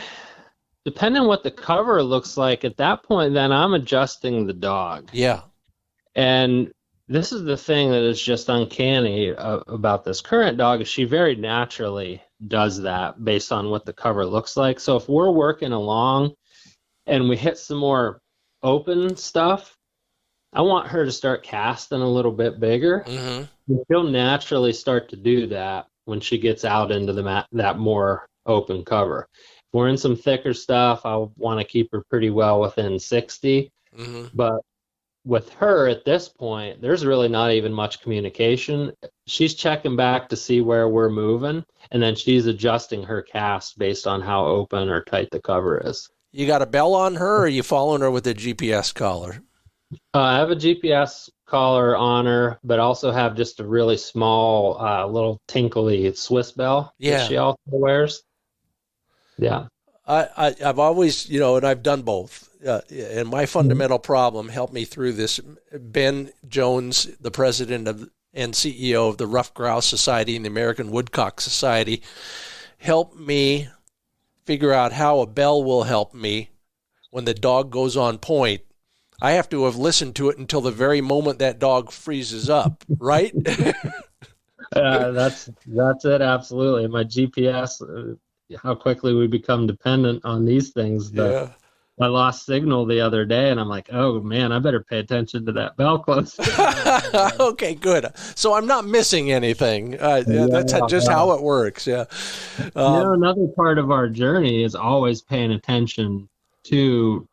what the cover looks like at that point, then I'm adjusting the dog. Yeah. And this is the thing that is just uncanny about this current dog, is she very naturally does that based on what the cover looks like. So if we're working along and we hit some more open stuff, I want her to start casting a little bit bigger. She'll naturally start to do that when she gets out into that more open cover. If we're in some thicker stuff, I want to keep her pretty well within 60. But with her at this point, there's really not even much communication. She's checking back to see where we're moving, and then she's adjusting her cast based on how open or tight the cover is. You got a bell on her, or are you following her with a GPS collar? I have a GPS collar on her, but also have just a really small, little tinkly Swiss bell that she also wears. Yeah. I've always, and I've done both. And my fundamental problem helped me through this. Ben Jones, the president and CEO of the Ruffed Grouse Society and the American Woodcock Society, helped me figure out how a bell will help me when the dog goes on point. I have to have listened to it until the very moment that dog freezes up, right? That's it, absolutely. My GPS, how quickly we become dependent on these things. I lost signal the other day, and I'm like, oh, man, I better pay attention to that bell close. Okay, good. So I'm not missing anything. That's just how it works, yeah. Another part of our journey is always paying attention to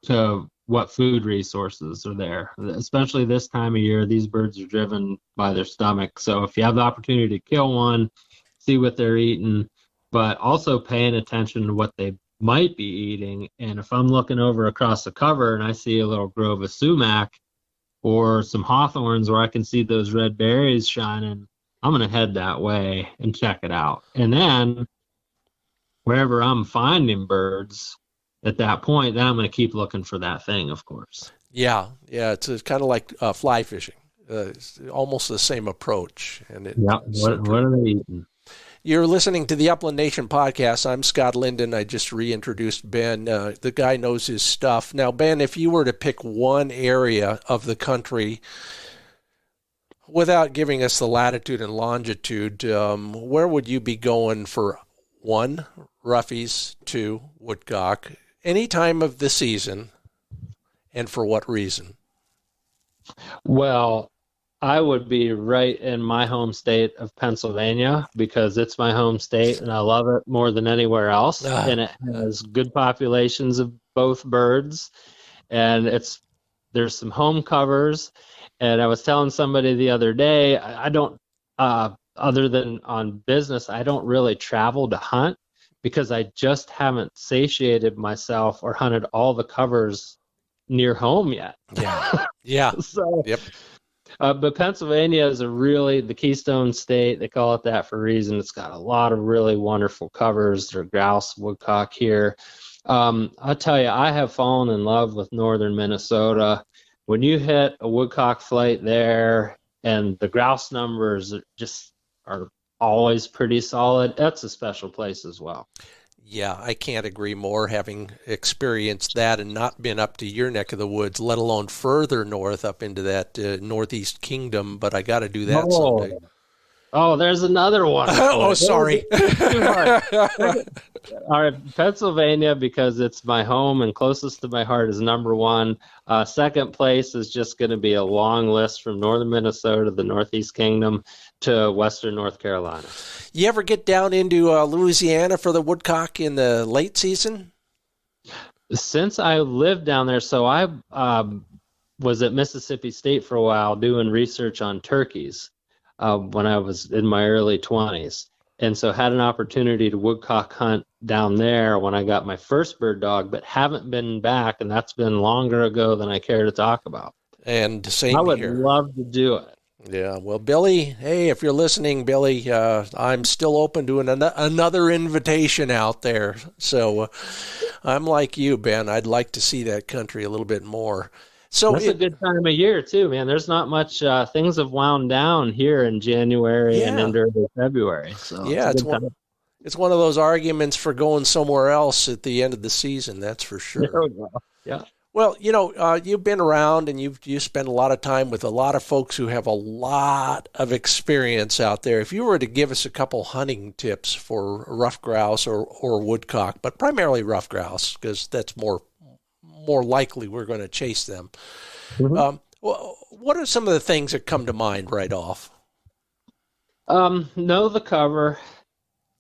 what food resources are there. Especially this time of year, these birds are driven by their stomach. So if you have the opportunity to kill one, see what they're eating, but also paying attention to what they might be eating. And if I'm looking over across the cover and I see a little grove of sumac or some hawthorns where I can see those red berries shining, I'm going to head that way and check it out. And then wherever I'm finding birds at that point, then I'm going to keep looking for that thing, of course. Yeah, it's kind of like fly fishing. It's almost the same approach. And what are they eating? You're listening to the Upland Nation podcast. I'm Scott Linden. I just reintroduced Ben. The guy knows his stuff. Now, Ben, if you were to pick one area of the country, without giving us the latitude and longitude, where would you be going for 1, roughies, 2, woodcock, any time of the season, and for what reason? Well, I would be right in my home state of Pennsylvania because it's my home state and I love it more than anywhere else. And it has good populations of both birds, and there's some home covers. And I was telling somebody the other day, I don't, other than on business, I don't really travel to hunt because I just haven't satiated myself or hunted all the covers near home yet. Yeah. So, yep. But Pennsylvania is the Keystone State. They call it that for a reason. It's got a lot of really wonderful covers. There are grouse, woodcock here. I'll tell you, I have fallen in love with northern Minnesota. When you hit a woodcock flight there, and the grouse numbers are always pretty solid. That's a special place as well. Yeah, I can't agree more, having experienced that and not been up to your neck of the woods, let alone further north up into that Northeast Kingdom, but I got to do that someday. Oh, there's another one. Oh, sorry. All right, Pennsylvania, because it's my home and closest to my heart, is number one. Second place is just going to be a long list from northern Minnesota, the Northeast Kingdom, to western North Carolina. You ever get down into Louisiana for the woodcock in the late season? Since I lived down there, so I was at Mississippi State for a while doing research on turkeys when I was in my early 20s. And so had an opportunity to woodcock hunt down there when I got my first bird dog, but haven't been back, and that's been longer ago than I care to talk about. And same here. I would love to do it. Yeah, well, Billy, hey, if you're listening, Billy, I'm still open to another invitation out there. So I'm like you, Ben. I'd like to see that country a little bit more. So that's a good time of year, too, man. There's not much. Things have wound down here in January and into early February. So yeah, it's one of those arguments for going somewhere else at the end of the season, that's for sure. Yeah. Well, you've been around and you spend a lot of time with a lot of folks who have a lot of experience out there. If you were to give us a couple hunting tips for ruffed grouse or woodcock, but primarily ruffed grouse, because that's more likely we're going to chase them. Mm-hmm. What are some of the things that come to mind right off? Know the cover.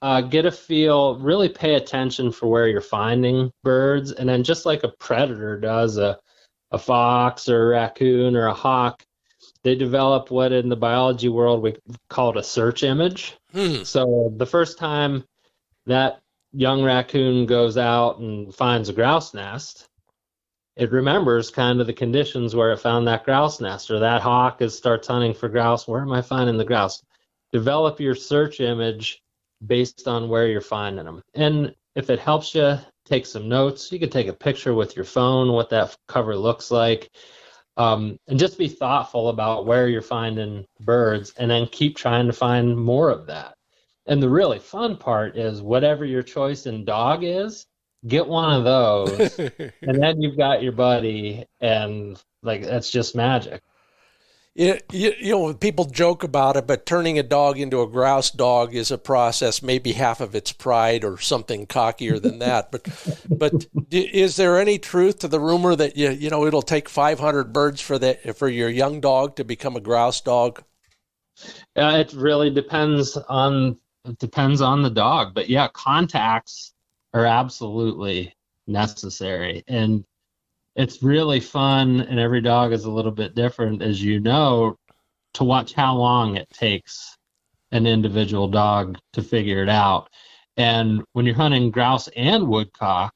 Get a feel, really pay attention for where you're finding birds. And then just like a predator does, a fox or a raccoon or a hawk, they develop what in the biology world we call it a search image. So the first time that young raccoon goes out and finds a grouse nest, it remembers kind of the conditions where it found that grouse nest, or that hawk starts hunting for grouse. Where am I finding the grouse? Develop your search image based on where you're finding them. And if it helps you, take some notes. You could take a picture with your phone, what that cover looks like, and just be thoughtful about where you're finding birds, and then keep trying to find more of that. And the really fun part is whatever your choice in dog is, get one of those, and then you've got your buddy, and like that's just magic. People joke about it, but turning a dog into a grouse dog is a process, maybe half of it's pride or something cockier than that. But is there any truth to the rumor that it'll take 500 birds for your young dog to become a grouse dog? It really depends on the dog, but yeah, contacts are absolutely necessary. And it's really fun, and every dog is a little bit different, as you know, to watch how long it takes an individual dog to figure it out. And when you're hunting grouse and woodcock,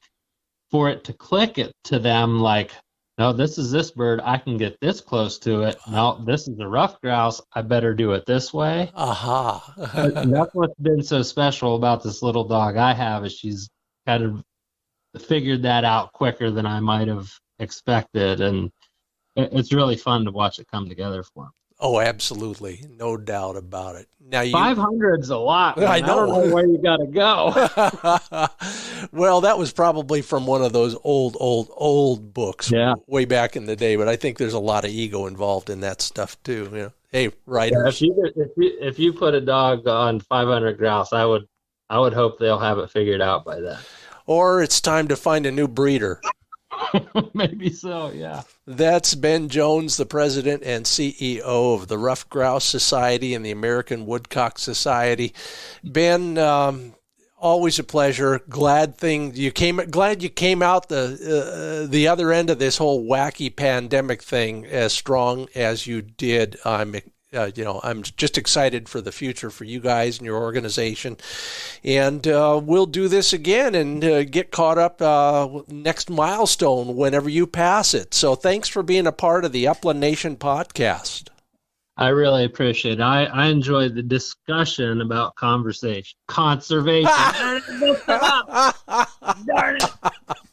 for it to click it to them like, no, this is this bird, I can get this close to it. No, this is a ruffed grouse, I better do it this way. Aha. That's what's been so special about this little dog I have, is she's kind of figured that out quicker than I might have expected, and it's really fun to watch it come together for him. Oh, absolutely, no doubt about it. Now, 500's a lot. Man. I know. I don't know where you got to go. Well, that was probably from one of those old books, way back in the day. But I think there's a lot of ego involved in that stuff too. Hey, writers. Yeah, if you put a dog on 500 grouse, I would hope they'll have it figured out by then. Or it's time to find a new breeder. Maybe so, yeah. That's Ben Jones, the president and CEO of the Ruffed Grouse Society and the American Woodcock Society. Ben, always a pleasure. Glad you came out the other end of this whole wacky pandemic thing as strong as you did. I'm just excited for the future for you guys and your organization. And we'll do this again and get caught up next milestone whenever you pass it. So thanks for being a part of the Upland Nation podcast. I really appreciate it. I enjoyed the discussion about conservation. Darn it.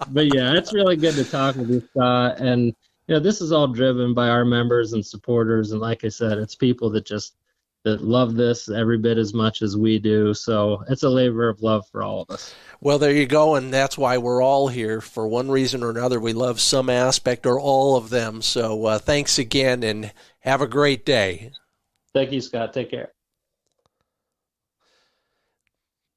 But yeah, it's really good to talk with you, and This is all driven by our members and supporters. And like I said, it's people that love this every bit as much as we do. So it's a labor of love for all of us. Well, there you go, and that's why we're all here. For one reason or another, we love some aspect or all of them. So thanks again, and have a great day. Thank you, Scott. Take care.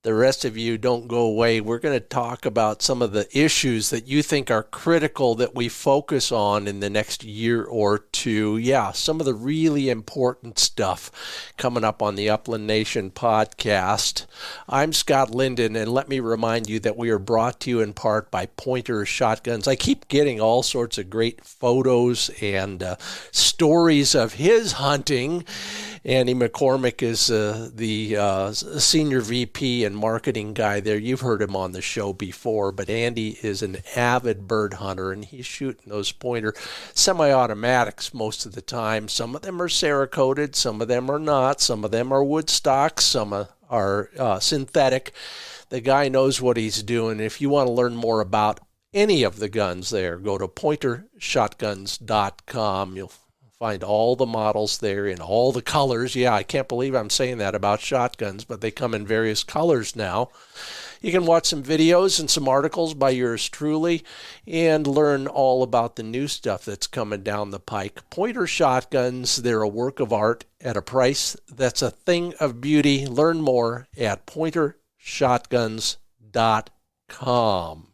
The rest of you don't go away. We're going to talk about some of the issues that you think are critical that we focus on in the next year or two. Yeah, some of the really important stuff coming up on the Upland Nation podcast. I'm Scott Linden, and let me remind you that we are brought to you in part by Pointer Shotguns. I keep getting all sorts of great photos and stories of his hunting. Andy McCormick is the senior VP and marketing guy there. You've heard him on the show before, but Andy is an avid bird hunter, and he's shooting those pointer semi-automatics most of the time. Some of them are Cerakoted, some of them are not, some of them are Woodstock, some are synthetic. The guy knows what he's doing. If you want to learn more about any of the guns there, go to pointershotguns.com. You'll find all the models there in all the colors. Yeah, I can't believe I'm saying that about shotguns, but they come in various colors now. You can watch some videos and some articles by yours truly and learn all about the new stuff that's coming down the pike. Pointer shotguns, they're a work of art at a price that's a thing of beauty. Learn more at pointershotguns.com.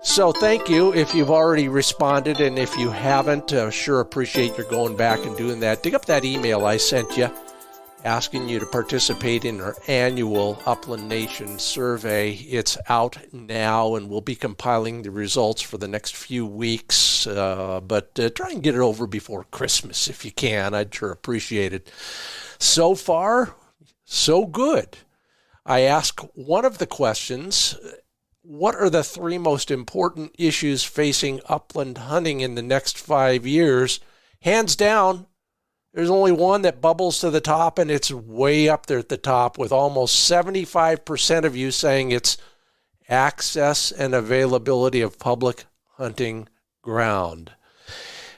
So thank you if you've already responded, and if you haven't, sure appreciate your going back and doing that. Dig up that email I sent you asking you to participate in our annual Upland Nation Survey. It's out now, and we'll be compiling the results for the next few weeks, but try and get it over before Christmas if you can. I'd sure appreciate it. So far, so good. I asked one of the questions: what are the three most important issues facing upland hunting in the next 5 years? Hands down, there's only one that bubbles to the top, and it's way up there at the top, with almost 75% of you saying it's access and availability of public hunting ground.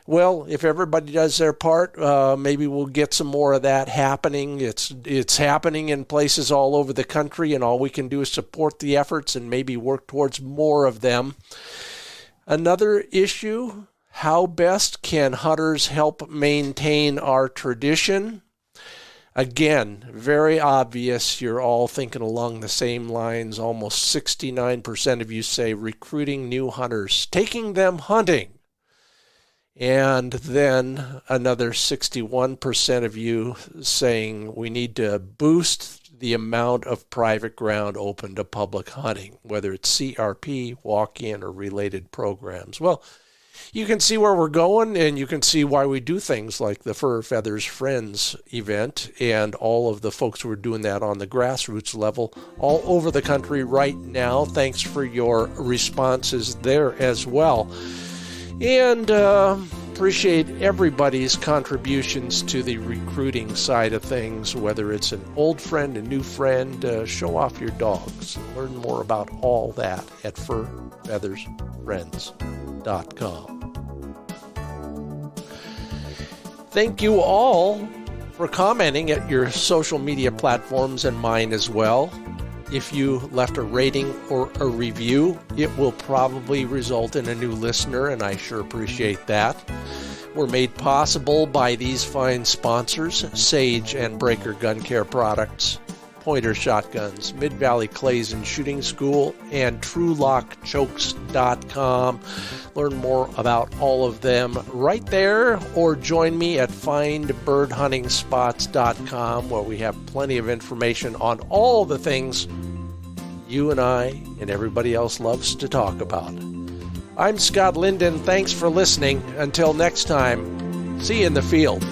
Well, if everybody does their part, maybe we'll get some more of that happening. It's happening in places all over the country, and all we can do is support the efforts and maybe work towards more of them. Another issue: how best can hunters help maintain our tradition? Again, very obvious. You're all thinking along the same lines. Almost 69% of you say recruiting new hunters, taking them hunting. And then another 61% of you saying we need to boost the amount of private ground open to public hunting, whether it's CRP, walk-in, or related programs. Well, you can see where we're going, and you can see why we do things like the FurFeathersFriends event and all of the folks who are doing that on the grassroots level all over the country right now. Thanks for your responses there as well. And appreciate everybody's contributions to the recruiting side of things, whether it's an old friend, a new friend. Show off your dogs. Learn more about all that at FurFeathersFriends.com. Thank you all for commenting at your social media platforms and mine as well. If you left a rating or a review, it will probably result in a new listener, and I sure appreciate that. We're made possible by these fine sponsors: Sage and Breaker Gun Care Products, Pointer Shotguns, Mid-Valley Clays and Shooting School, and TrulockChokes.com. Learn more about all of them right there, or join me at FindBirdHuntingSpots.com, where we have plenty of information on all the things you and I and everybody else loves to talk about. I'm Scott Linden. Thanks for listening. Until next time, see you in the field.